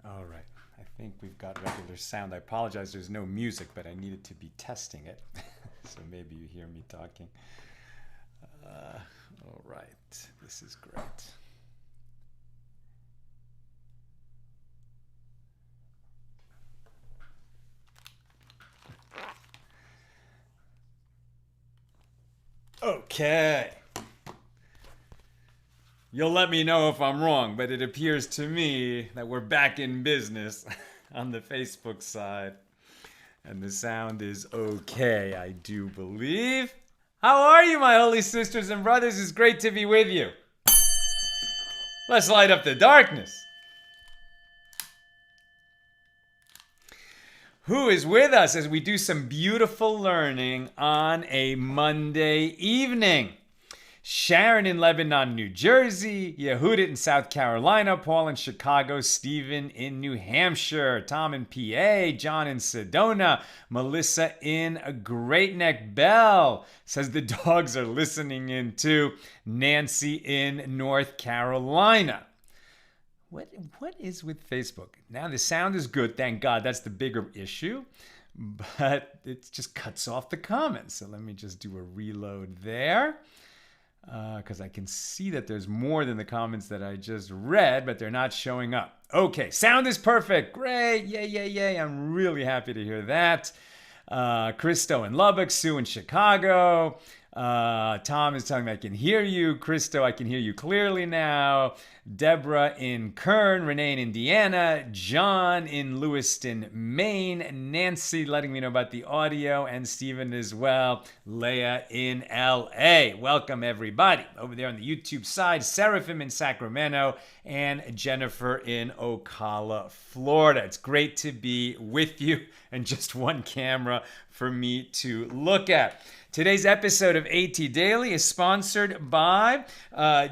All right. I think we've got regular sound. I apologize. There's no music, but I needed to be testing it. So maybe you hear me talking. All right. This is great. Okay. You'll let me know if I'm wrong, but it appears to me that we're back in business on the Facebook side. And the sound is okay, I do believe. How are you, my holy sisters and brothers? It's great to be with you. Let's light up the darkness. Who is with us as we do some beautiful learning on a Monday evening? Sharon in Lebanon, New Jersey, Yehudit in South Carolina, Paul in Chicago, Stephen in New Hampshire, Tom in PA, John in Sedona, Melissa in Great Neck Bell, says the dogs are listening in too, Nancy in North Carolina. What is with Facebook? Now the sound is good, thank God, that's the bigger issue, but it just cuts off the comments. So let me just do a reload there. Because I can see that there's more than the comments that I just read, but they're not showing up. Okay, sound is perfect. Great. Yay. I'm really happy to hear that. Christo in Lubbock, Sue in Chicago. Tom is telling me I can hear you. Christo, I can hear you clearly now. Deborah in Kern, Renee in Indiana, John in Lewiston, Maine, Nancy letting me know about the audio, and Stephen as well, Leah in LA. Welcome everybody. Over there on the YouTube side, Seraphim in Sacramento, and Jennifer in Ocala, Florida. It's great to be with you, and just one camera for me to look at. Today's episode of AT Daily is sponsored by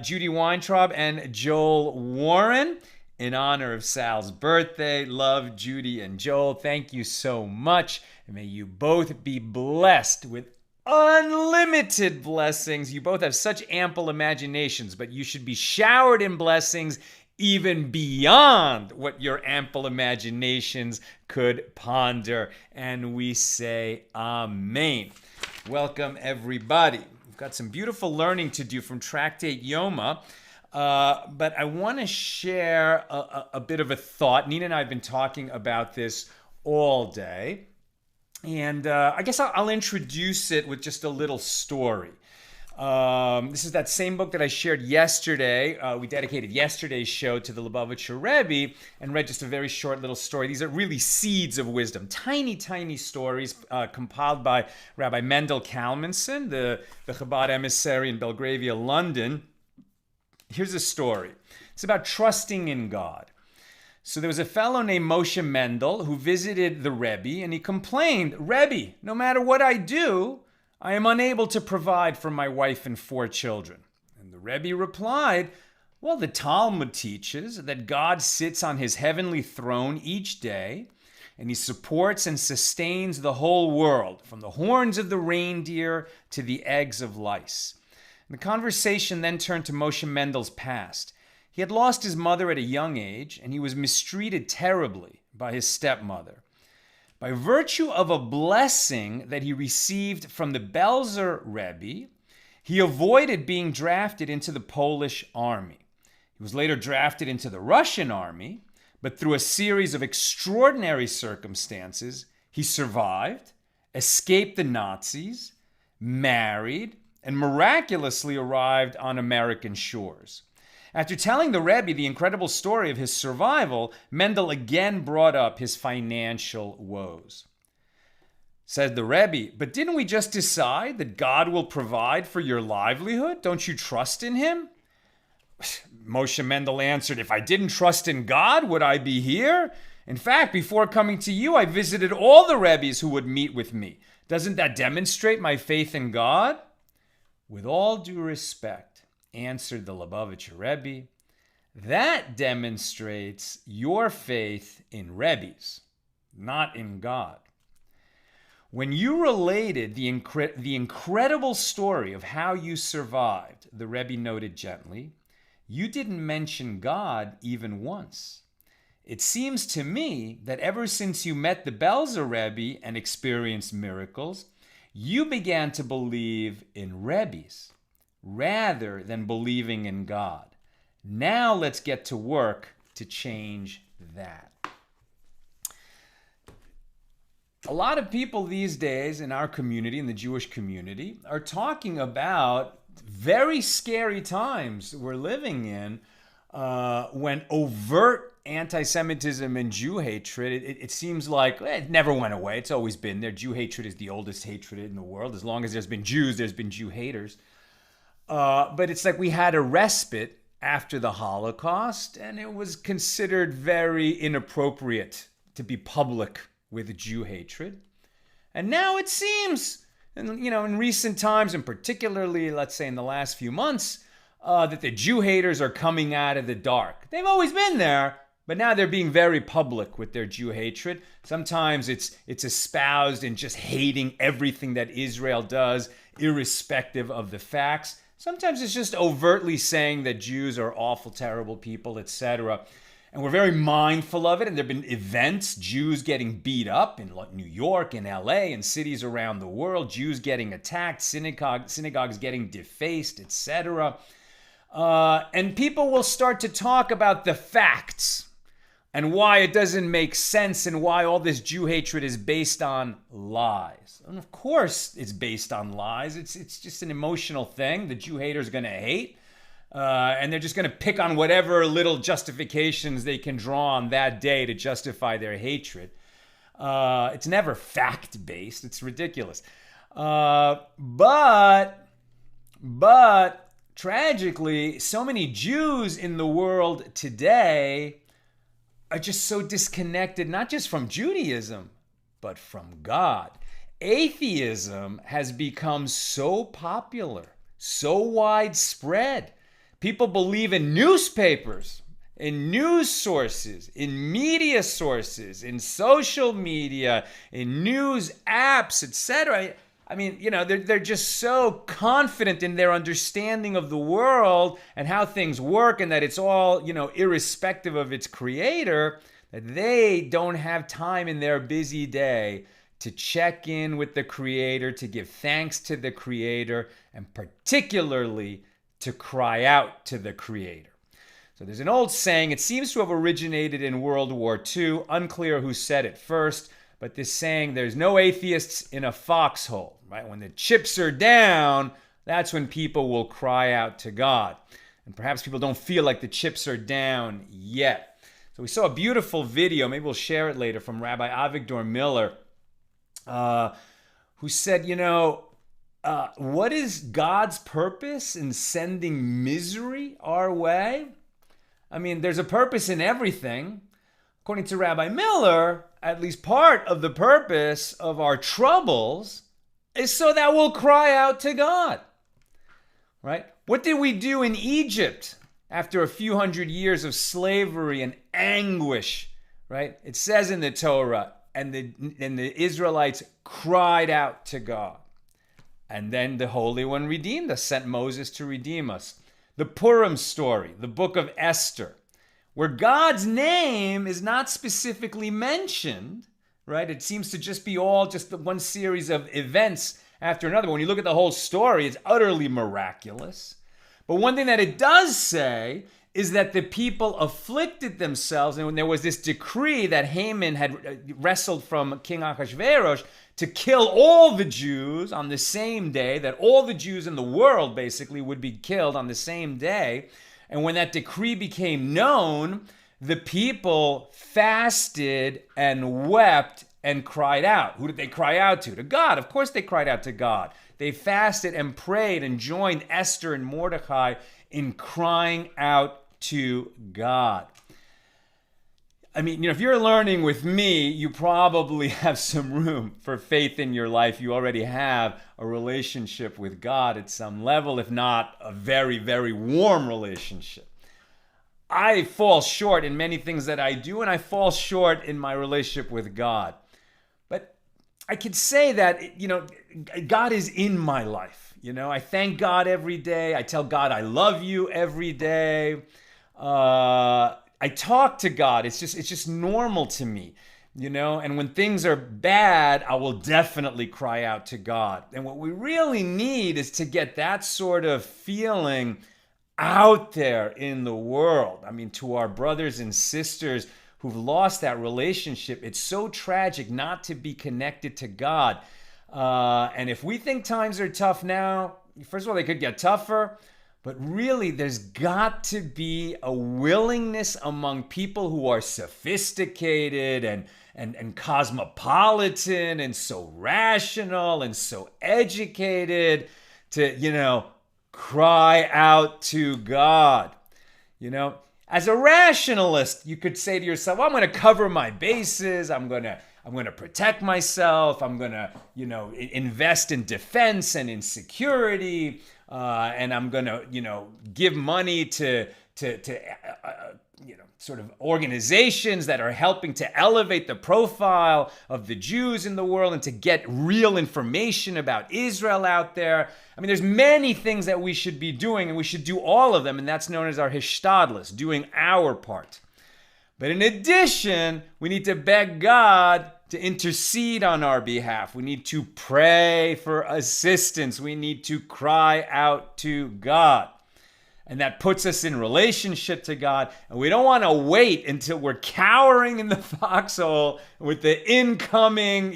Judy Weintraub and Joel Warren in honor of Sal's birthday. Love Judy and Joel. Thank you so much. And may you both be blessed with unlimited blessings. You both have such ample imaginations, but you should be showered in blessings even beyond what your ample imaginations could ponder. And we say amen. Welcome, everybody. We've got some beautiful learning to do from Tractate Yoma, but I want to share a bit of a thought. Nina and I have been talking about this all day, and I guess I'll introduce it with just a little story. This is that same book that I shared yesterday. We dedicated yesterday's show to the Lubavitcher Rebbe and read just a very short little story. These are really seeds of wisdom, tiny stories compiled by Rabbi Mendel Kalmanson, the Chabad emissary in Belgravia, London. Here's a story. It's about trusting in God. So there was a fellow named Moshe Mendel who visited the Rebbe, and he complained, "Rebbe, no matter what I do, I am unable to provide for my wife and 4 children." And the Rebbe replied, "Well, the Talmud teaches that God sits on his heavenly throne each day, and he supports and sustains the whole world, from the horns of the reindeer to the eggs of lice." And the conversation then turned to Moshe Mendel's past. He had lost his mother at a young age, and he was mistreated terribly by his stepmother. By virtue of a blessing that he received from the Belzer Rebbe, he avoided being drafted into the Polish army. He was later drafted into the Russian army, but through a series of extraordinary circumstances, he survived, escaped the Nazis, married, and miraculously arrived on American shores. After telling the Rebbe the incredible story of his survival, Mendel again brought up his financial woes. Said the Rebbe, "But didn't we just decide that God will provide for your livelihood? Don't you trust in him?" Moshe Mendel answered, "If I didn't trust in God, would I be here? In fact, before coming to you, I visited all the Rebbes who would meet with me. Doesn't that demonstrate my faith in God?" "With all due respect," answered the Lubavitcher Rebbe, "that demonstrates your faith in Rebbes, not in God." When you related the incredible story of how you survived, the Rebbe noted gently, you didn't mention God even once. It seems to me that ever since you met the Belzer Rebbe and experienced miracles, you began to believe in Rebbes rather than believing in God. Now let's get to work to change that. A lot of people these days in our community, in the Jewish community, are talking about very scary times we're living in when overt anti-Semitism and Jew hatred, it seems like it never went away. It's always been there. Jew hatred is the oldest hatred in the world. As long as there's been Jews, there's been Jew haters. But it's like we had a respite after the Holocaust, and it was considered very inappropriate to be public with Jew hatred. And now it seems, in recent times, and particularly, let's say in the last few months, that the Jew haters are coming out of the dark. They've always been there, but now they're being very public with their Jew hatred. Sometimes it's espoused in just hating everything that Israel does, irrespective of the facts. Sometimes it's just overtly saying that Jews are awful, terrible people, etc. And we're very mindful of it. And there have been events, Jews getting beat up in New York and LA and cities around the world, Jews getting attacked, synagogues getting defaced, etc. And people will start to talk about the facts and why it doesn't make sense and why all this Jew hatred is based on lies. And of course it's based on lies. It's just an emotional thing. The Jew haters are going to hate. And they're just going to pick on whatever little justifications they can draw on that day to justify their hatred. It's never fact-based. It's ridiculous. But tragically, so many Jews in the world today are just so disconnected, not just from Judaism, but from God. Atheism has become so popular, so widespread. People believe in newspapers, in news sources, in media sources, in social media, in news apps, etc. I mean, they're just so confident in their understanding of the world and how things work and that it's all, irrespective of its creator, that they don't have time in their busy day to check in with the creator, to give thanks to the creator, and particularly to cry out to the creator. So there's an old saying, it seems to have originated in World War II, unclear who said it first, but this saying, there's no atheists in a foxhole, right? When the chips are down, that's when people will cry out to God. And perhaps people don't feel like the chips are down yet. So we saw a beautiful video, maybe we'll share it later, from Rabbi Avigdor Miller, who said, what is God's purpose in sending misery our way? I mean, there's a purpose in everything. According to Rabbi Miller, at least part of the purpose of our troubles is so that we'll cry out to God, right? What did we do in Egypt after a few hundred years of slavery and anguish, right? It says in the Torah, and the Israelites cried out to God. And then the Holy One redeemed us, sent Moses to redeem us. The Purim story, the book of Esther, where God's name is not specifically mentioned, right? It seems to just be all just one series of events after another. But when you look at the whole story, it's utterly miraculous. But one thing that it does say is that the people afflicted themselves, and when there was this decree that Haman had wrestled from King Ahasuerus to kill all the Jews on the same day, that all the Jews in the world basically would be killed on the same day. And when that decree became known, the people fasted and wept and cried out. Who did they cry out to? To God. Of course they cried out to God. They fasted and prayed and joined Esther and Mordecai in crying out to God. I mean, if you're learning with me, you probably have some room for faith in your life. You already have a relationship with God at some level, if not a very, very warm relationship. I fall short in many things that I do, and I fall short in my relationship with God. But I could say that, God is in my life. I thank God every day. I tell God I love you every day. I talk to God. It's just normal to me, and when things are bad, I will definitely cry out to God. And what we really need is to get that sort of feeling out there in the world. I mean, to our brothers and sisters who've lost that relationship, it's so tragic not to be connected to God. And if we think times are tough now, first of all, they could get tougher. But really, there's got to be a willingness among people who are sophisticated and cosmopolitan and so rational and so educated to, cry out to God. As a rationalist, you could say to yourself, well, I'm going to cover my bases. I'm going to protect myself. I'm going to, invest in defense and in security. And I'm going to, give money to sort of organizations that are helping to elevate the profile of the Jews in the world and to get real information about Israel out there. I mean, there's many things that we should be doing, and we should do all of them, and that's known as our hishtadlus, doing our part. But in addition, we need to beg God to intercede on our behalf. We need to pray for assistance. We need to cry out to God. And that puts us in relationship to God. And we don't want to wait until we're cowering in the foxhole with the incoming,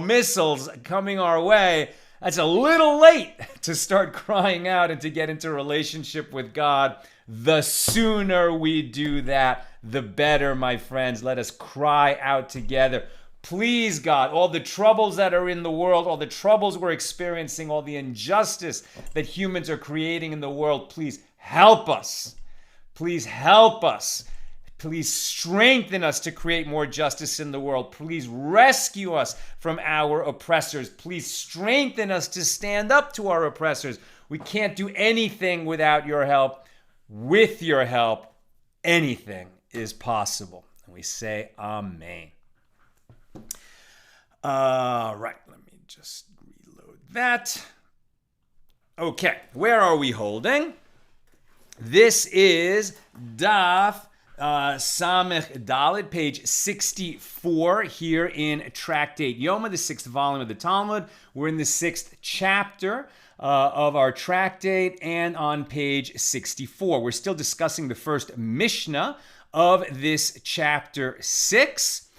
missiles coming our way. That's a little late to start crying out and to get into relationship with God. The sooner we do that, the better, my friends. Let us cry out together. Please, God, all the troubles that are in the world, all the troubles we're experiencing, all the injustice that humans are creating in the world, please help us. Please help us. Please strengthen us to create more justice in the world. Please rescue us from our oppressors. Please strengthen us to stand up to our oppressors. We can't do anything without your help. With your help, anything is possible. And we say amen. Right, let me just reload that. Okay, where are we holding? This is Daf Samech Dalet, page 64 here in Tractate Yoma, the 6th volume of the Talmud. We're in the 6th chapter of our tractate, and on page 64. We're still discussing the first Mishna of this chapter 6.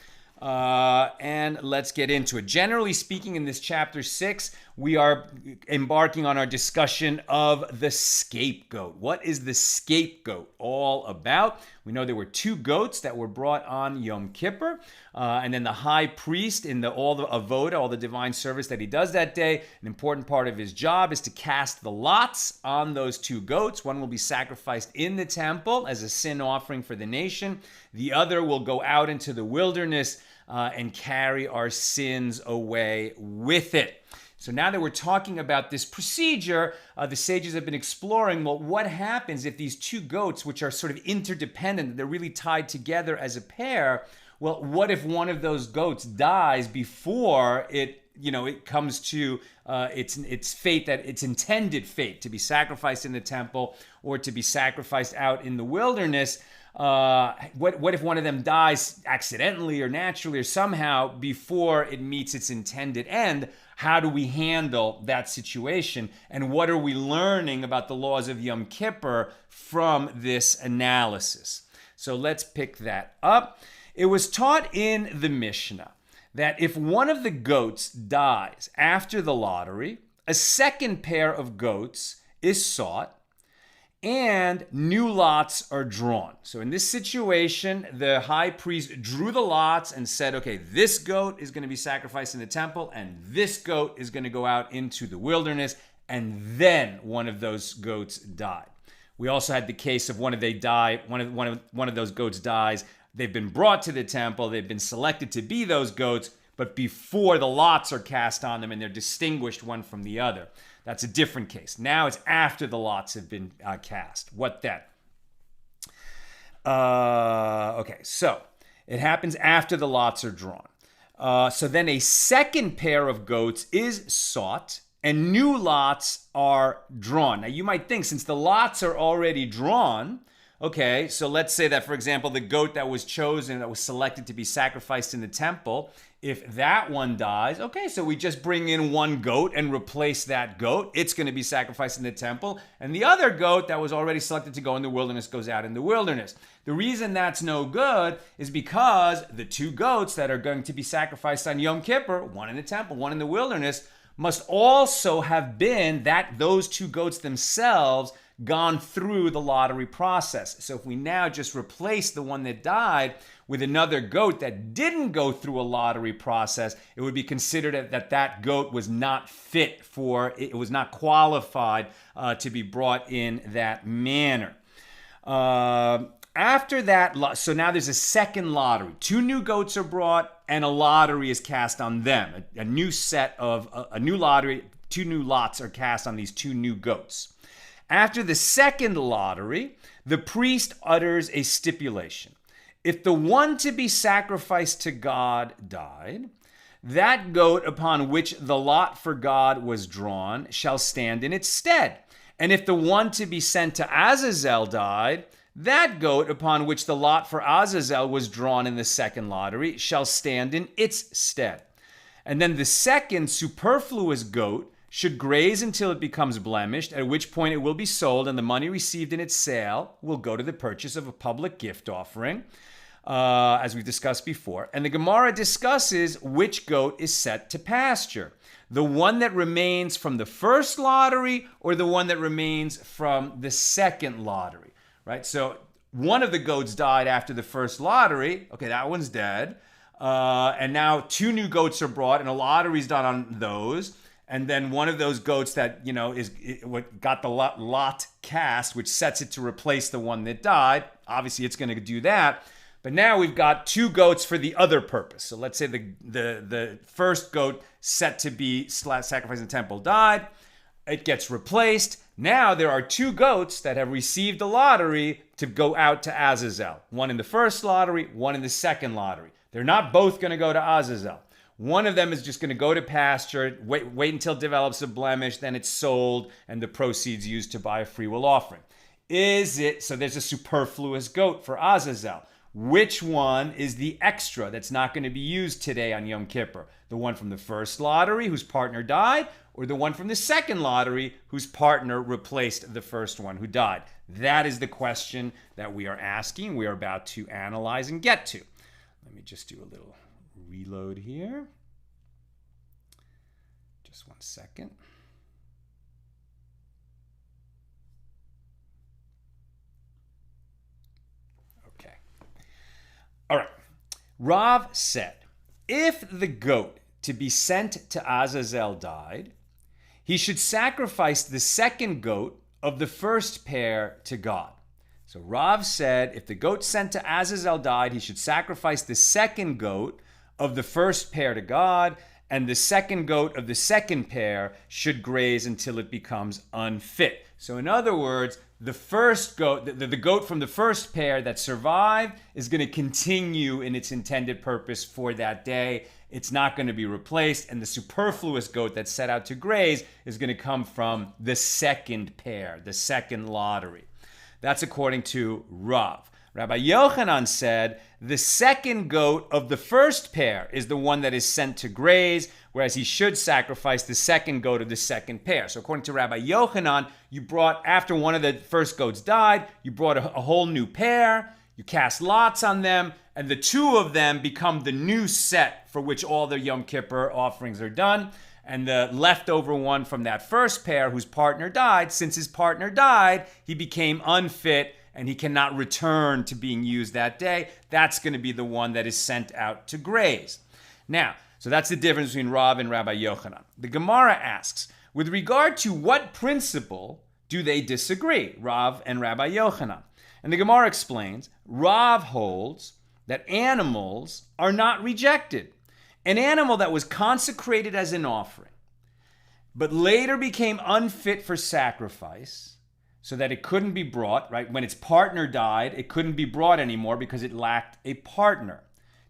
And let's get into it. Generally speaking, in this chapter 6, we are embarking on our discussion of the scapegoat. What is the scapegoat all about? We know there were 2 goats that were brought on Yom Kippur, and then the high priest in all the avoda, all the divine service that he does that day, an important part of his job is to cast the lots on those 2 goats. One will be sacrificed in the temple as a sin offering for the nation. The other will go out into the wilderness and carry our sins away with it. So now that we're talking about this procedure, the sages have been exploring, well, what happens if these 2 goats, which are sort of interdependent, they're really tied together as a pair, well, what if one of those goats dies before it comes to its fate, that its intended fate, to be sacrificed in the temple or to be sacrificed out in the wilderness? What if one of them dies accidentally or naturally or somehow before it meets its intended end? How do we handle that situation? And what are we learning about the laws of Yom Kippur from this analysis? So let's pick that up. It was taught in the Mishna that if one of the goats dies after the lottery, a second pair of goats is sought and new lots are drawn. So in this situation, the high priest drew the lots and said, okay, this goat is going to be sacrificed in the temple and this goat is going to go out into the wilderness, and then one of those goats died. We also had the case of one of those goats dies. They've been brought to the temple. They've been selected to be those goats, but before the lots are cast on them and they're distinguished one from the other. That's a different case. Now it's after the lots have been cast. What then? Okay, so it happens after the lots are drawn. So then a second pair of goats is sought and new lots are drawn. Now you might think, since the lots are already drawn, Okay, so let's say that, for example, the goat that was chosen, that was selected to be sacrificed in the temple, if that one dies, okay, so we just bring in one goat and replace that goat. It's going to be sacrificed in the temple. And the other goat that was already selected to go in the wilderness goes out in the wilderness. The reason that's no good is because the two goats that are going to be sacrificed on Yom Kippur, one in the temple, one in the wilderness, must also have been those two goats themselves gone through the lottery process. So if we now just replace the one that died with another goat that didn't go through a lottery process, it would be considered that goat was not fit for, it was not qualified to be brought in that manner. After that, so now there's a second lottery. Two new goats are brought and a lottery is cast on them. A new lottery, two new lots are cast on these two new goats. After the second lottery, the priest utters a stipulation. If the one to be sacrificed to God died, that goat upon which the lot for God was drawn shall stand in its stead. And if the one to be sent to Azazel died, that goat upon which the lot for Azazel was drawn in the second lottery shall stand in its stead. And then the second superfluous goat should graze until it becomes blemished, at which point it will be sold, and the money received in its sale will go to the purchase of a public gift offering, as we've discussed before. And the Gemara discusses which goat is set to pasture. The one that remains from the first lottery or the one that remains from the second lottery, right? So one of the goats died after the first lottery. Okay, that one's dead. And now two new goats are brought and a lottery's done on those. And then one of those goats that, is what got the lot cast, which sets it to replace the one that died. Obviously, it's going to do that. But now we've got two goats for the other purpose. So let's say the first goat set to be sacrificed in the temple died. It gets replaced. Now there are two goats that have received the lottery to go out to Azazel. One in the first lottery, one in the second lottery. They're not both going to go to Azazel. One of them is just going to go to pasture, wait until it develops a blemish, then it's sold, and the proceeds used to buy a free will offering. So there's a superfluous goat for Azazel. Which one is the extra that's not going to be used today on Yom Kippur? The one from the first lottery whose partner died, or the one from the second lottery whose partner replaced the first one who died? That is the question that we are asking, we are about to analyze and get to. Let me just do a little reload here. Just one second. Okay. All right. Rav said, if the goat to be sent to Azazel died, he should sacrifice the second goat of the first pair to God. So Rav said, if the goat sent to Azazel died, he should sacrifice the second goat of the first pair to God, and the second goat of the second pair should graze until it becomes unfit. So in other words, the first goat, the goat from the first pair that survived is going to continue in its intended purpose for that day. It's not going to be replaced, and the superfluous goat that's set out to graze is going to come from the second pair, the second lottery. That's according to Rav. Rabbi Yochanan said the second goat of the first pair is the one that is sent to graze, whereas he should sacrifice the second goat of the second pair. So according to Rabbi Yochanan, after one of the first goats died, you brought a whole new pair, you cast lots on them, and the two of them become the new set for which all the Yom Kippur offerings are done. And the leftover one from that first pair whose partner died, since his partner died, he became unfit and he cannot return to being used that day. That's going to be the one that is sent out to graze. Now, so that's the difference between Rav and Rabbi Yochanan. The Gemara asks, with regard to what principle do they disagree, Rav and Rabbi Yochanan? And the Gemara explains, Rav holds that animals are not rejected. An animal that was consecrated as an offering, but later became unfit for sacrifice, so that it couldn't be brought, right? When its partner died, it couldn't be brought anymore because it lacked a partner.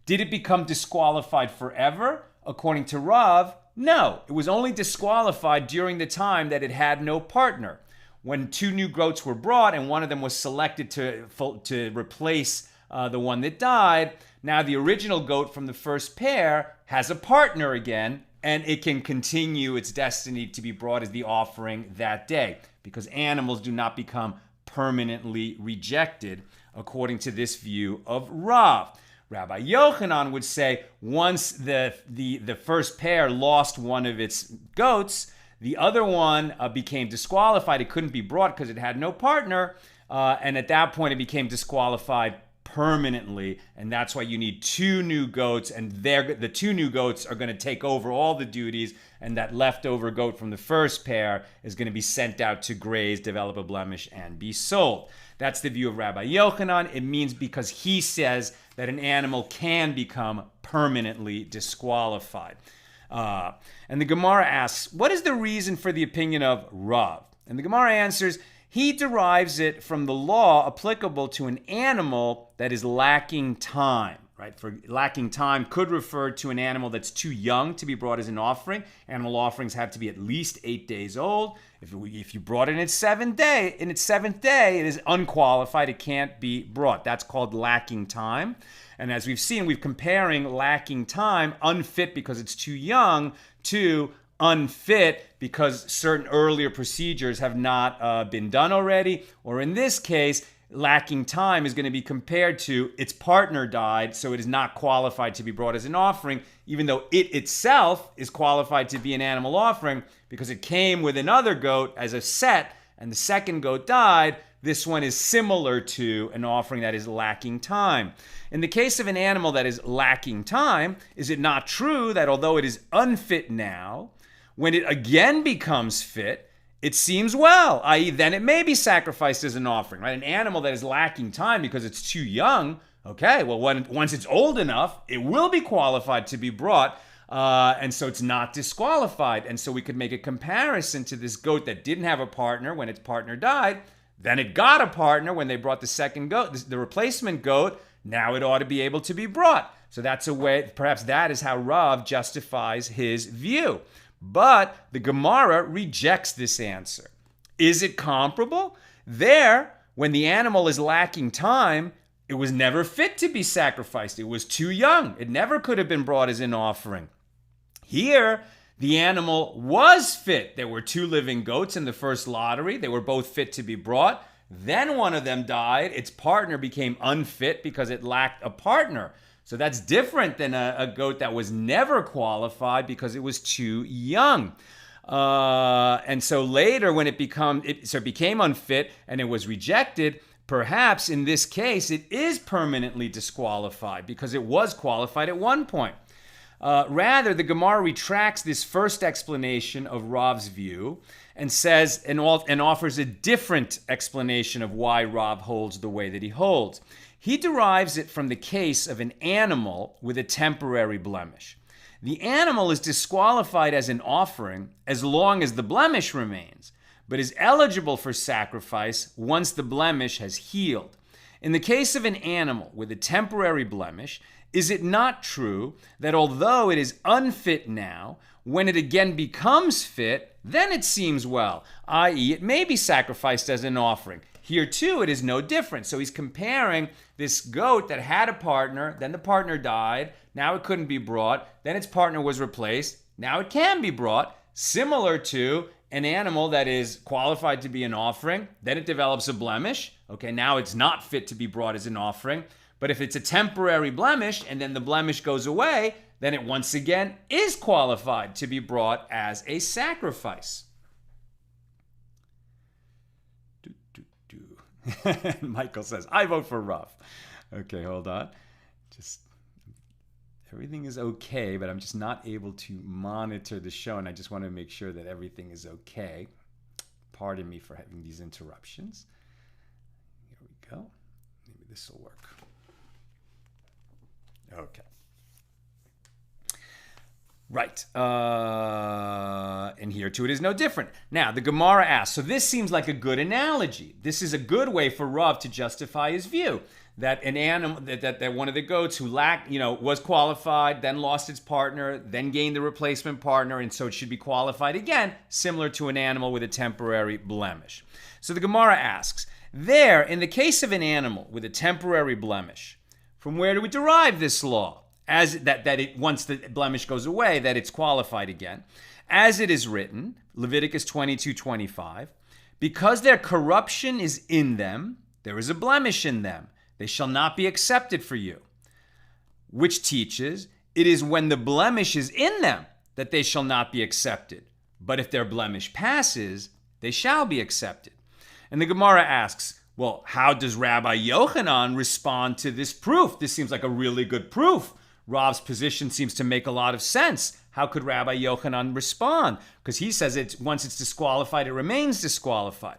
Did it become disqualified forever? According to Rav, no. It was only disqualified during the time that it had no partner. when 2 new goats were brought and one of them was selected to replace the one that died, now the original goat from the first pair has a partner again, and it can continue its destiny to be brought as the offering that day, because animals do not become permanently rejected, according to this view of Rav. Rabbi Yochanan would say once the first pair lost one of its goats, the other one became disqualified. It couldn't be brought because it had no partner, and at that point it became disqualified permanently, and that's why you need 2 new goats, and the 2 new goats are going to take over all the duties, and that leftover goat from the first pair is going to be sent out to graze, develop a blemish, and be sold. That's the view of Rabbi Yochanan. It means because he says that an animal can become permanently disqualified. And the Gemara asks, what is the reason for the opinion of Rav? And the Gemara answers, he derives it from the law applicable to an animal that is lacking time, right? For lacking time could refer to an animal that's too young to be brought as an offering. Animal offerings have to be at least 8 days old. If you brought it in its seventh day, it is unqualified. It can't be brought. That's called lacking time. And as we've seen, we're comparing lacking time, unfit because it's too young, to unfit because certain earlier procedures have not been done already. Or in this case, lacking time is going to be compared to its partner died, so it is not qualified to be brought as an offering, even though it itself is qualified to be an animal offering because it came with another goat as a set, and the second goat died. This one is similar to an offering that is lacking time. In the case of an animal that is lacking time, is it not true that although it is unfit now, when it again becomes fit, it seems well, i.e. then it may be sacrificed as an offering, right? An animal that is lacking time because it's too young, okay, well, once it's old enough, it will be qualified to be brought, and so it's not disqualified. And so we could make a comparison to this goat that didn't have a partner when its partner died, then it got a partner when they brought the second goat, the replacement goat, now it ought to be able to be brought. So that's a way, perhaps that is how Rav justifies his view. But the Gemara rejects this answer. Is it comparable? There, when the animal is lacking time, it was never fit to be sacrificed. It was too young. It never could have been brought as an offering. Here, the animal was fit. There were 2 living goats in the first lottery. They were both fit to be brought. Then one of them died. Its partner became unfit because it lacked a partner. So that's different than a goat that was never qualified because it was too young. And so later when it became unfit and it was rejected, perhaps in this case it is permanently disqualified because it was qualified at one point. Rather, the Gemara retracts this first explanation of Rav's view and says and offers a different explanation of why Rav holds the way that he holds. He derives it from the case of an animal with a temporary blemish. The animal is disqualified as an offering as long as the blemish remains, but is eligible for sacrifice once the blemish has healed. In the case of an animal with a temporary blemish, is it not true that although it is unfit now, when it again becomes fit, then it seems well, i.e., it may be sacrificed as an offering? Here too, it is no different. So he's comparing this goat that had a partner, then the partner died, now it couldn't be brought, then its partner was replaced, now it can be brought, similar to an animal that is qualified to be an offering, then it develops a blemish, okay, now it's not fit to be brought as an offering, but if it's a temporary blemish and then the blemish goes away, then it once again is qualified to be brought as a sacrifice. Michael says, I vote for Rav. Okay, hold on. Everything is okay, but I'm just not able to monitor the show, and I just want to make sure that everything is okay. Pardon me for having these interruptions. Here we go. Maybe this will work. Okay. Right. And here too, it is no different. Now, the Gemara asks, so this seems like a good analogy. This is a good way for Rav to justify his view. that an animal, that one of the goats who lacked, was qualified, then lost its partner, then gained the replacement partner, and so it should be qualified again, similar to an animal with a temporary blemish. So the Gemara asks, there, in the case of an animal with a temporary blemish, from where do we derive this law? As that it, once the blemish goes away, that it's qualified again. As it is written, Leviticus 22:25, because their corruption is in them, there is a blemish in them. They shall not be accepted for you. Which teaches, it is when the blemish is in them that they shall not be accepted. But if their blemish passes, they shall be accepted. And the Gemara asks, well, how does Rabbi Yochanan respond to this proof? This seems like a really good proof. Rav's position seems to make a lot of sense. How could Rabbi Yochanan respond? Because he says once it's disqualified, it remains disqualified.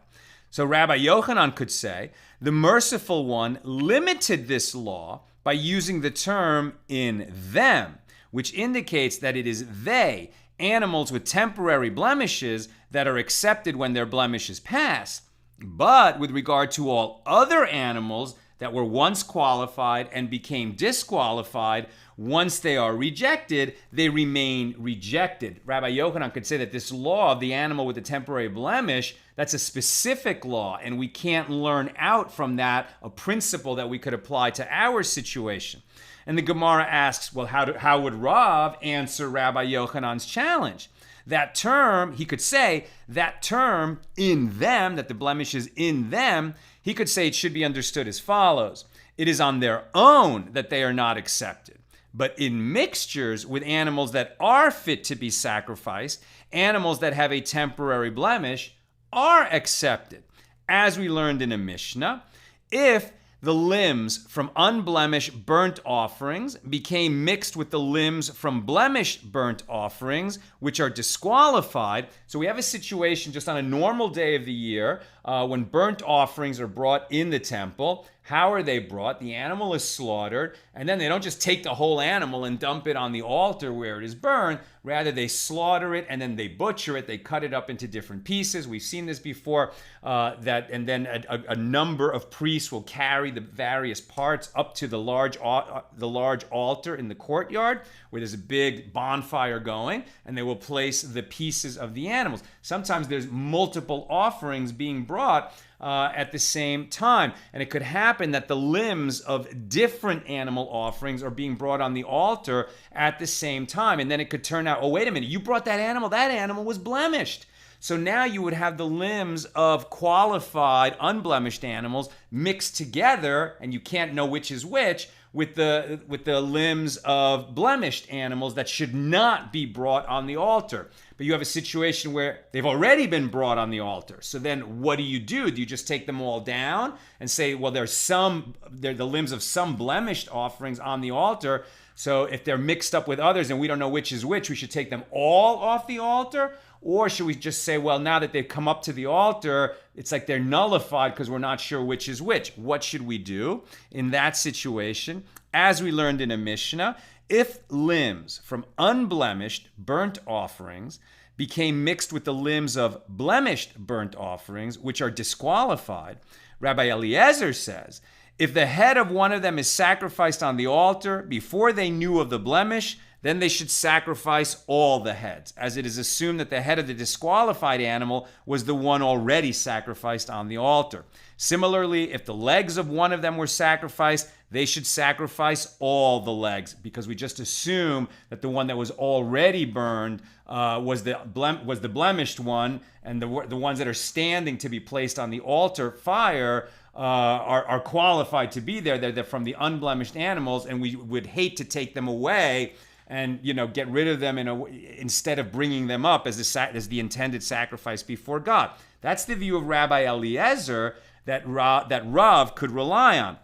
So Rabbi Yochanan could say, the merciful one limited this law by using the term in them, which indicates that it is they, animals with temporary blemishes, that are accepted when their blemishes pass. But with regard to all other animals that were once qualified and became disqualified, once they are rejected, they remain rejected. Rabbi Yochanan could say that this law of the animal with a temporary blemish, that's a specific law, and we can't learn out from that a principle that we could apply to our situation. And the Gemara asks, well, how would Rav answer Rabbi Yochanan's challenge? That term, he could say, that term in them, that the blemish is in them, he could say it should be understood as follows. It is on their own that they are not accepted. But in mixtures with animals that are fit to be sacrificed, animals that have a temporary blemish are accepted. As we learned in a Mishna, if the limbs from unblemished burnt offerings became mixed with the limbs from blemished burnt offerings, which are disqualified. So we have a situation just on a normal day of the year when burnt offerings are brought in the temple. How are they brought? The animal is slaughtered, and then they don't just take the whole animal and dump it on the altar where it is burned. Rather, they slaughter it and then they butcher it. They cut it up into different pieces. We've seen this before. And then a number of priests will carry the various parts up to the large altar in the courtyard, where there's a big bonfire going, and they will place the pieces of the animals. Sometimes there's multiple offerings being brought at the same time. And it could happen that the limbs of different animal offerings are being brought on the altar at the same time. And then it could turn out, oh, wait a minute, you brought that animal was blemished. So now you would have the limbs of qualified, unblemished animals mixed together, and you can't know which is which, with the limbs of blemished animals that should not be brought on the altar. But you have a situation where they've already been brought on the altar. So then what do? Do you just take them all down and say, well, they're the limbs of some blemished offerings on the altar, so if they're mixed up with others and we don't know which is which, we should take them all off the altar? Or should we just say, well, now that they've come up to the altar, it's like they're nullified because we're not sure which is which? What should we do in that situation? As we learned in a Mishnah, if limbs from unblemished burnt offerings became mixed with the limbs of blemished burnt offerings, which are disqualified, Rabbi Eliezer says, if the head of one of them is sacrificed on the altar before they knew of the blemish, then they should sacrifice all the heads, as it is assumed that the head of the disqualified animal was the one already sacrificed on the altar. Similarly, if the legs of one of them were sacrificed, they should sacrifice all the legs, because we just assume that the one that was already burned was the blemished one, and the ones that are standing to be placed on the altar fire are qualified to be there. They're from the unblemished animals, and we would hate to take them away and get rid of them instead of bringing them up as the intended sacrifice before God. That's the view of Rabbi Eliezer that Rav could rely on.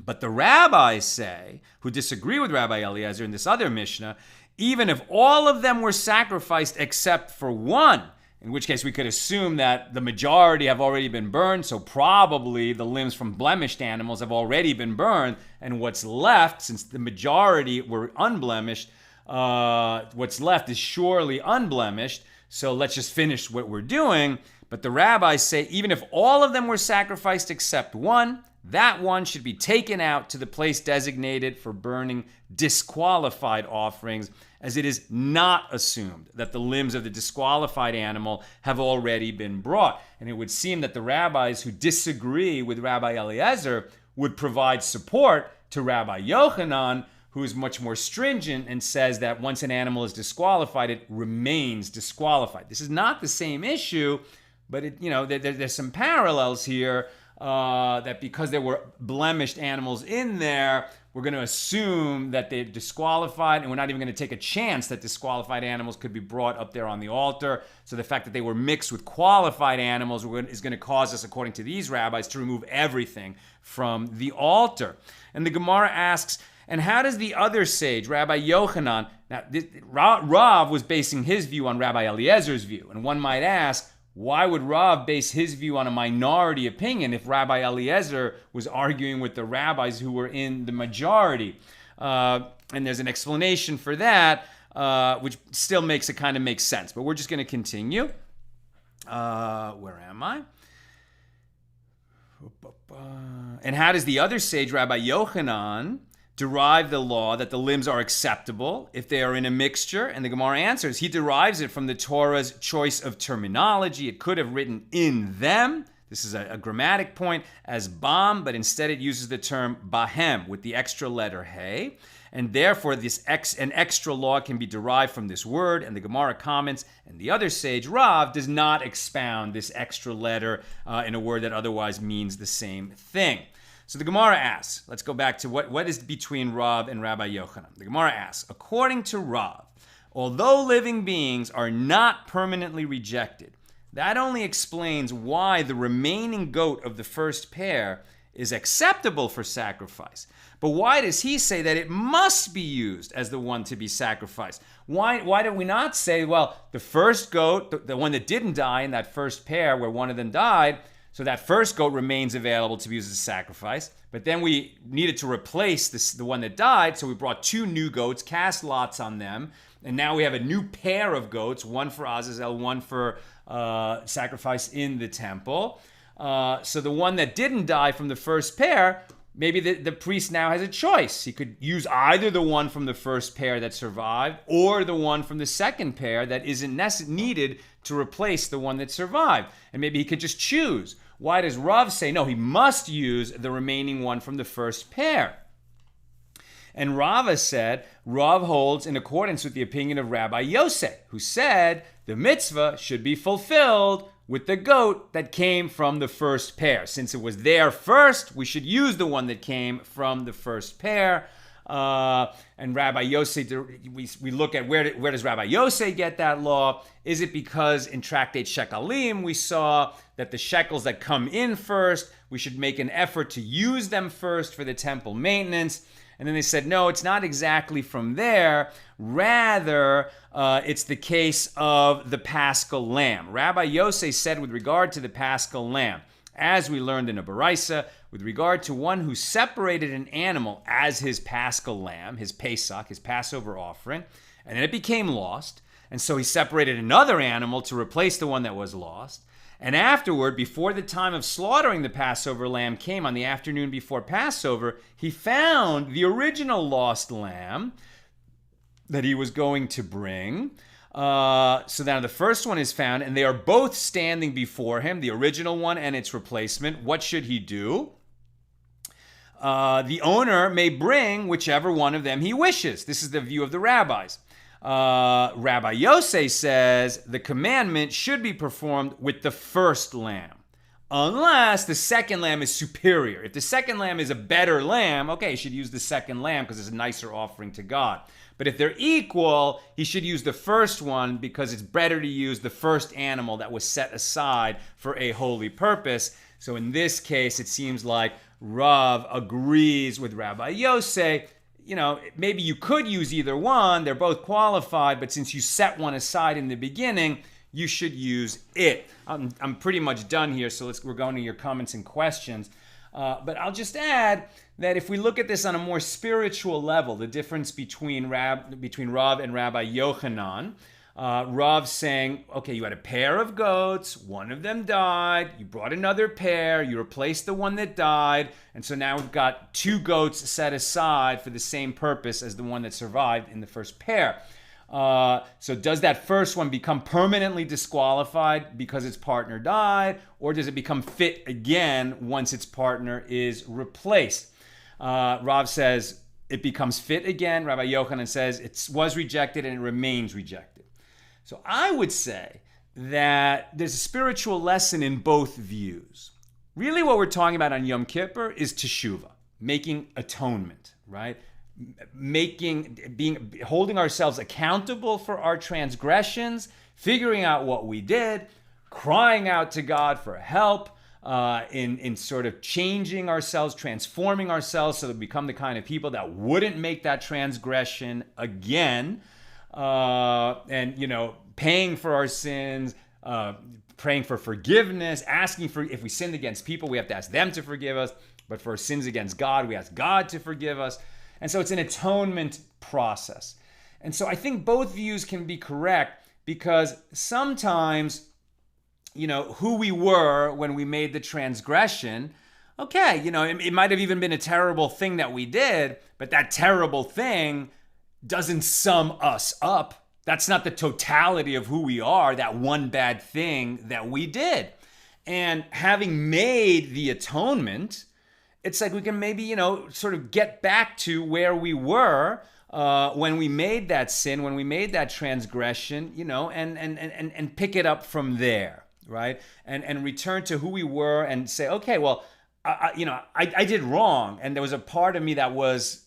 But the rabbis say, who disagree with Rabbi Eliezer in this other Mishnah, even if all of them were sacrificed except for one, in which case we could assume that the majority have already been burned, so probably the limbs from blemished animals have already been burned, and what's left, since the majority were unblemished, what's left is surely unblemished, so let's just finish what we're doing. But the rabbis say even if all of them were sacrificed except one, that one should be taken out to the place designated for burning disqualified offerings, as it is not assumed that the limbs of the disqualified animal have already been brought. And it would seem that the rabbis who disagree with Rabbi Eliezer would provide support to Rabbi Yochanan, who is much more stringent and says that once an animal is disqualified, it remains disqualified. This is not the same issue, but there's some parallels here. That because there were blemished animals in there, we're going to assume that they're disqualified, and we're not even going to take a chance that disqualified animals could be brought up there on the altar. So the fact that they were mixed with qualified animals is going to cause us, according to these rabbis, to remove everything from the altar. And the Gemara asks, and how does the other sage, Rabbi Yochanan, now Rav was basing his view on Rabbi Eliezer's view, and one might ask, why would Rav base his view on a minority opinion if Rabbi Eliezer was arguing with the rabbis who were in the majority? And there's an explanation for that, which still makes sense. But we're just going to continue. Where am I? And how does the other sage, Rabbi Yochanan, derive the law that the limbs are acceptable if they are in a mixture? And the Gemara answers, he derives it from the Torah's choice of terminology. It could have written in them. This is a grammatic point as bam, but instead it uses the term bahem with the extra letter hey. And therefore, an extra law can be derived from this word. And the Gemara comments, and the other sage, Rav, does not expound this extra letter in a word that otherwise means the same thing. So the Gemara asks, let's go back to what is between Rav and Rabbi Yochanan. The Gemara asks, according to Rav, although living beings are not permanently rejected, that only explains why the remaining goat of the first pair is acceptable for sacrifice. But why does he say that it must be used as the one to be sacrificed? Why do we not say, well, the first goat, the one that didn't die in that first pair where one of them died, so that first goat remains available to be used as a sacrifice. But then we needed to replace the one that died, so we brought two new goats, cast lots on them, and now we have a new pair of goats, one for Azazel, one for sacrifice in the temple. So the one that didn't die from the first pair, maybe the priest now has a choice. He could use either the one from the first pair that survived or the one from the second pair that isn't needed to replace the one that survived. And maybe he could just choose. Why does Rav say, no, he must use the remaining one from the first pair? And Rava said, Rav holds in accordance with the opinion of Rabbi Yosef, who said the mitzvah should be fulfilled with the goat that came from the first pair. Since it was there first, we should use the one that came from the first pair. And Rabbi Yosef, we look at where does Rabbi Yosef get that law? Is it because in Tractate Shekalim we saw that the shekels that come in first, we should make an effort to use them first for the temple maintenance? And then they said, no, it's not exactly from there. Rather, it's the case of the Paschal Lamb. Rabbi Yosef said with regard to the Paschal Lamb, as we learned in a Baraisa, with regard to one who separated an animal as his Paschal Lamb, his Pesach, his Passover offering, and then it became lost, and so he separated another animal to replace the one that was lost. And afterward, before the time of slaughtering the Passover lamb came on the afternoon before Passover, he found the original lost lamb that he was going to bring. So now the first one is found, and they are both standing before him, the original one and its replacement. What should he do? The owner may bring whichever one of them he wishes. This is the view of the rabbis. Rabbi Yosef says the commandment should be performed with the first lamb, unless the second lamb is superior. If the second lamb is a better lamb, okay, he should use the second lamb because it's a nicer offering to God. But if they're equal, he should use the first one because it's better to use the first animal that was set aside for a holy purpose. So in this case, it seems like Rav agrees with Rabbi Yosef. You know, maybe you could use either one. They're both qualified, but since you set one aside in the beginning, you should use it. I'm pretty much done here, so we're going to your comments and questions. But I'll just add that if we look at this on a more spiritual level, the difference between Rav and Rabbi Yochanan, Rav saying, okay, you had a pair of goats, one of them died, you brought another pair, you replaced the one that died, and so now we've got 2 goats set aside for the same purpose as the one that survived in the first pair. So does that first one become permanently disqualified because its partner died, or does it become fit again once its partner is replaced? Rav says it becomes fit again. Rabbi Yochanan says it was rejected and it remains rejected. So I would say that there's a spiritual lesson in both views. Really what we're talking about on Yom Kippur is teshuvah, making atonement, right? Holding ourselves accountable for our transgressions, figuring out what we did, crying out to God for help, in sort of changing ourselves, transforming ourselves so that we become the kind of people that wouldn't make that transgression again. And, paying for our sins, praying for forgiveness, asking for, if we sinned against people, we have to ask them to forgive us. But for our sins against God, we ask God to forgive us. And so it's an atonement process. And so I think both views can be correct because sometimes, who we were when we made the transgression, okay, it might have even been a terrible thing that we did, but that terrible thing doesn't sum us up. That's not the totality of who we are, that one bad thing that we did. And having made the atonement, it's like we can maybe, sort of get back to where we were when we made that sin, when we made that transgression, and pick it up from there, right? And return to who we were and say, okay, well, I did wrong. And there was a part of me that was,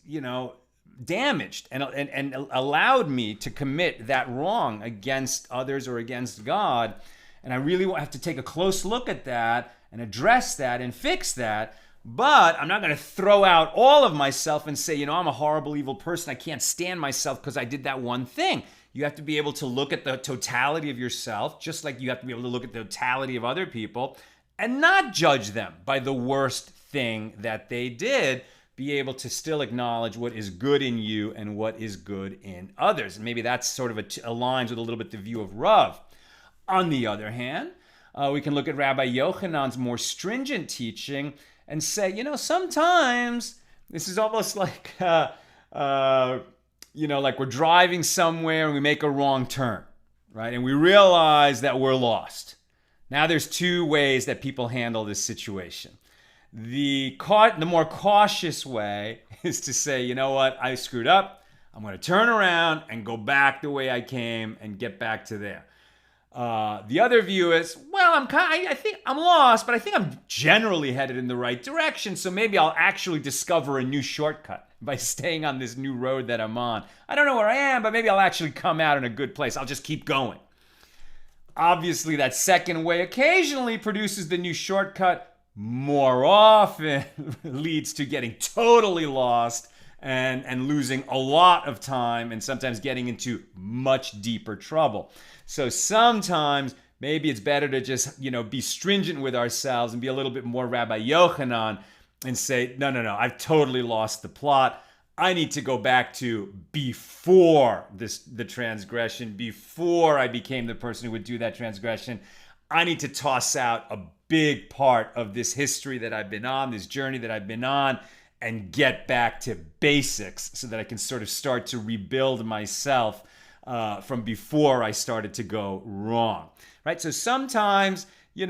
damaged and allowed me to commit that wrong against others or against God. And I really have to take a close look at that and address that and fix that. But I'm not going to throw out all of myself and say, I'm a horrible, evil person. I can't stand myself because I did that one thing. You have to be able to look at the totality of yourself, just like you have to be able to look at the totality of other people and not judge them by the worst thing that they did. Be able to still acknowledge what is good in you and what is good in others. And maybe that's sort of aligns with a little bit the view of Rav. On the other hand, we can look at Rabbi Yochanan's more stringent teaching and say, sometimes this is almost like, like we're driving somewhere and we make a wrong turn, right? And we realize that we're lost. Now there's 2 ways that people handle this situation. The more cautious way is to say, you know what, I screwed up. I'm going to turn around and go back the way I came and get back to there. The other view is, well, I think I'm lost, but I think I'm generally headed in the right direction. So maybe I'll actually discover a new shortcut by staying on this new road that I'm on. I don't know where I am, but maybe I'll actually come out in a good place. I'll just keep going. Obviously, that second way occasionally produces the new shortcut. More often leads to getting totally lost and losing a lot of time and sometimes getting into much deeper trouble. So sometimes maybe it's better to just, be stringent with ourselves and be a little bit more Rabbi Yochanan and say, no, I've totally lost the plot. I need to go back to before the transgression, before I became the person who would do that transgression. I need to toss out a big part of this history that I've been on, this journey that I've been on, and get back to basics so that I can sort of start to rebuild myself from before I started to go wrong, right? So sometimes, we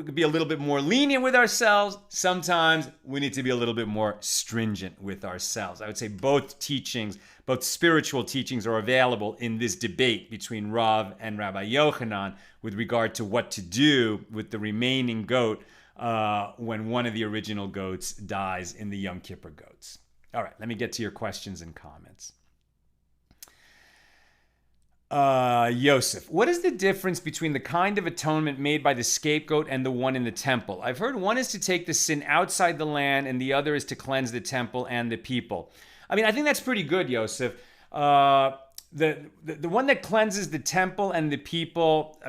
could be a little bit more lenient with ourselves. Sometimes we need to be a little bit more stringent with ourselves. I would say both spiritual teachings are available in this debate between Rav and Rabbi Yochanan with regard to what to do with the remaining goat when one of the original goats dies in the Yom Kippur goats. All right, let me get to your questions and comments. Yosef, what is the difference between the kind of atonement made by the scapegoat and the one in the temple? I've heard one is to take the sin outside the land and the other is to cleanse the temple and the people. I think that's pretty good, Yosef. The one that cleanses the temple and the people,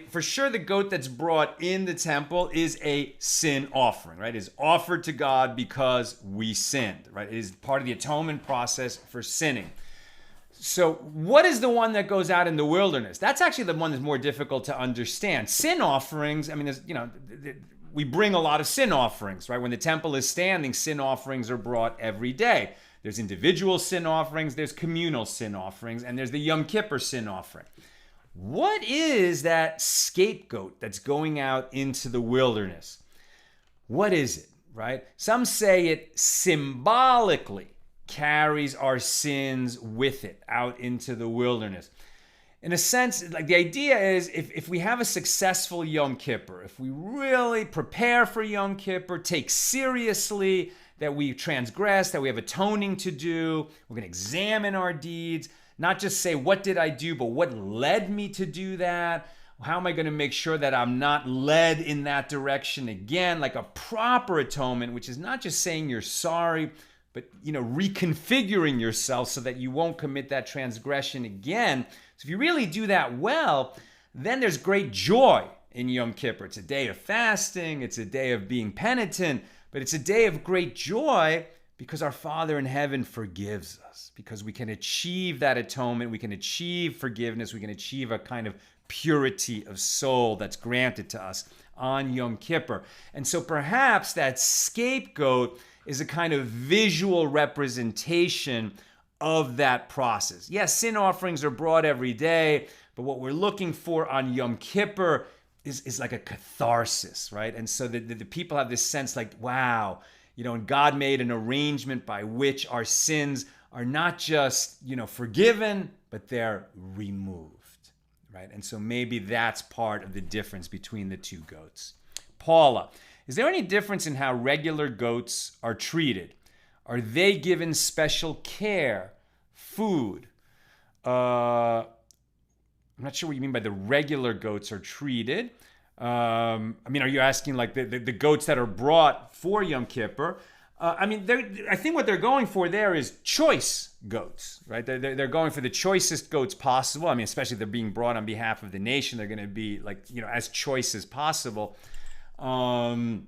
for sure the goat that's brought in the temple is a sin offering, right? It is offered to God because we sinned, right? It is part of the atonement process for sinning. So what is the one that goes out in the wilderness? That's actually the one that's more difficult to understand. Sin offerings, I mean, we bring a lot of sin offerings, right? When the temple is standing, sin offerings are brought every day. There's individual sin offerings, there's communal sin offerings, and there's the Yom Kippur sin offering. What is that scapegoat that's going out into the wilderness? What is it, right? Some say it symbolically carries our sins with it out into the wilderness. In a sense, like the idea is if we have a successful Yom Kippur, if we really prepare for Yom Kippur, take seriously that we transgress, that we have atoning to do, we're going to examine our deeds, not just say, what did I do, but what led me to do that? How am I going to make sure that I'm not led in that direction again? Like a proper atonement, which is not just saying you're sorry, but reconfiguring yourself so that you won't commit that transgression again. So if you really do that well, then there's great joy in Yom Kippur. It's a day of fasting, it's a day of being penitent, but it's a day of great joy because our Father in heaven forgives us, because we can achieve that atonement, we can achieve forgiveness, we can achieve a kind of purity of soul that's granted to us on Yom Kippur. And so perhaps that scapegoat is a kind of visual representation of that process. Yes, sin offerings are brought every day, but what we're looking for on Yom Kippur is like a catharsis, right? And so the people have this sense like, wow, and God made an arrangement by which our sins are not just, forgiven, but they're removed, right? And so maybe that's part of the difference between the two goats. Paula, is there any difference in how regular goats are treated? Are they given special care, food? I'm not sure what you mean by the regular goats are treated. Are you asking like the goats that are brought for Yom Kippur? I think what they're going for there is choice goats, right? They're going for the choicest goats possible. Especially if they're being brought on behalf of the nation, they're going to be as choice as possible. And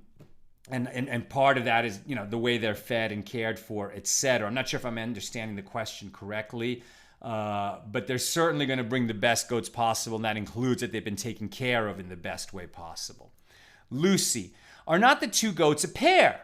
part of that is, the way they're fed and cared for, etc. I'm not sure if I'm understanding the question correctly, but they're certainly going to bring the best goats possible, and that includes that they've been taken care of in the best way possible. Lucy, are not the two goats a pair?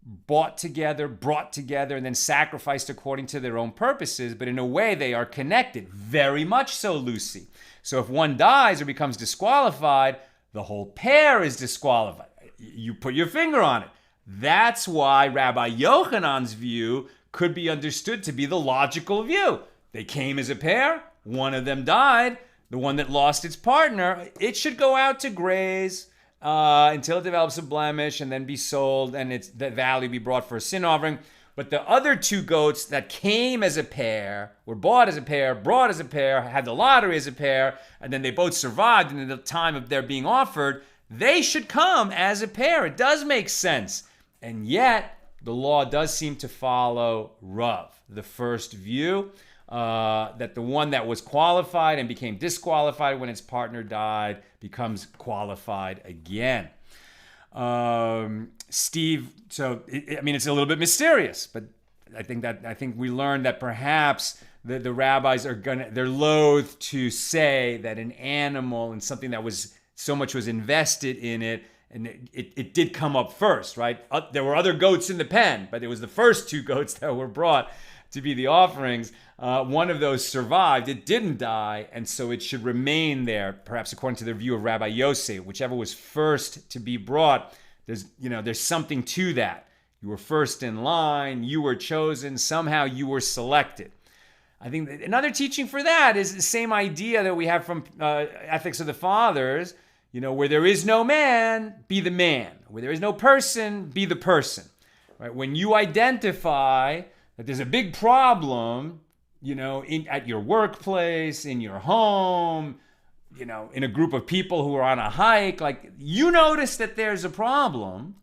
Bought together, brought together, and then sacrificed according to their own purposes, but in a way they are connected. Very much so, Lucy. So if one dies or becomes disqualified, the whole pair is disqualified. You put your finger on it. That's why Rabbi Yochanan's view could be understood to be the logical view. They came as a pair, one of them died, the one that lost its partner, it should go out to graze until it develops a blemish and then be sold and the value be brought for a sin offering. But the other two goats that came as a pair, were bought as a pair, brought as a pair, had the lottery as a pair, and then they both survived in the time of their being offered, they should come as a pair. It does make sense. And yet, the law does seem to follow Rav, the first view, that the one that was qualified and became disqualified when its partner died becomes qualified again. Steve, so it's a little bit mysterious, but I think we learned that perhaps the rabbis they're loath to say that an animal and something that was so much was invested in it, and it did come up first, right? There were other goats in the pen, but it was the first two goats that were brought to be the offerings. One of those survived, it didn't die, and so it should remain there, perhaps according to the view of Rabbi Yosef. Whichever was first to be brought, there's something to that. You were first in line, you were chosen, somehow you were selected. I think another teaching for that is the same idea that we have from Ethics of the Fathers, where there is no man, be the man. Where there is no person, be the person. Right? When you identify that there's a big problem, at your workplace, in your home, in a group of people who are on a hike, you notice that there's a problem.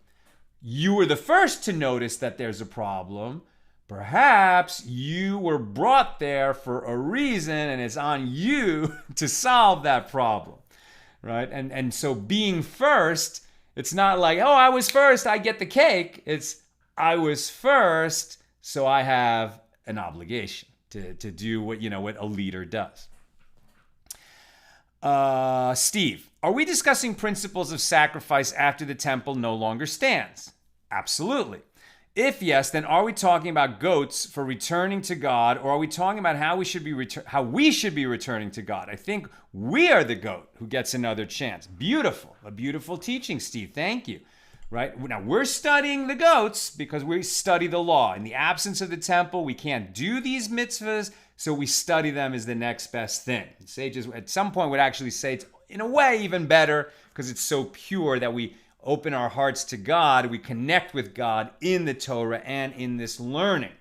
You were the first to notice that there's a problem. Perhaps you were brought there for a reason, and it's on you to solve that problem, right? And so being first, it's not like, oh, I was first, I get the cake. It's, I was first, so I have an obligation. to do what a leader does. Steve, are we discussing principles of sacrifice after the temple no longer stands? Absolutely. If yes, then are we talking about goats for returning to God, or are we talking about how we should be returning to God? I think we are the goat who gets another chance. Beautiful. A beautiful teaching, Steve. Thank you. Right? Now, we're studying the goats because we study the law. In the absence of the temple, we can't do these mitzvahs, so we study them as the next best thing. Sages at some point would actually say it's, in a way, even better because it's so pure that we open our hearts to God, we connect with God in the Torah and in this learning.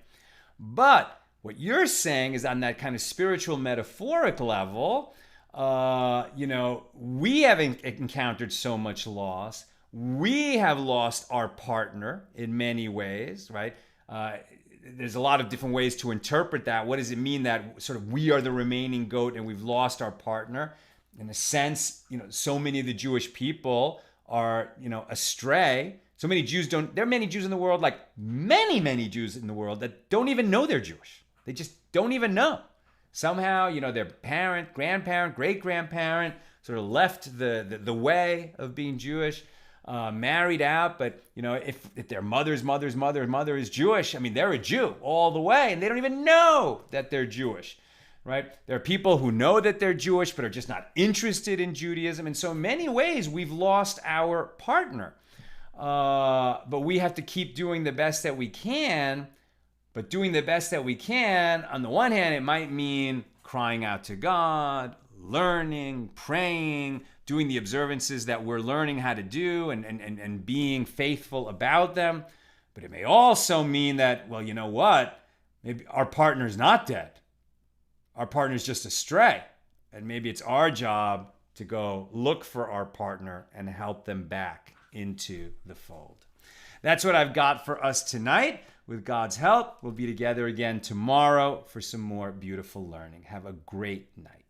But what you're saying is on that kind of spiritual metaphoric level, we have encountered so much loss. We have lost our partner in many ways, right? There's a lot of different ways to interpret that. What does it mean that sort of we are the remaining goat and we've lost our partner? In a sense, so many of the Jewish people are, astray. So many Jews there are many Jews in the world, like many, many Jews in the world that don't even know they're Jewish. They just don't even know. Somehow, their parent, grandparent, great-grandparent sort of left the way of being Jewish, married out, but, if their mother's mother is Jewish, they're a Jew all the way, and they don't even know that they're Jewish. Right? There are people who know that they're Jewish but are just not interested in Judaism. And so in many ways, we've lost our partner. But we have to keep doing the best that we can. But doing the best that we can, on the one hand, it might mean crying out to God, learning, praying, doing the observances that we're learning how to do and being faithful about them. But it may also mean that, well, you know what? Maybe our partner's not dead. Our partner's just astray. And maybe it's our job to go look for our partner and help them back into the fold. That's what I've got for us tonight. With God's help, we'll be together again tomorrow for some more beautiful learning. Have a great night.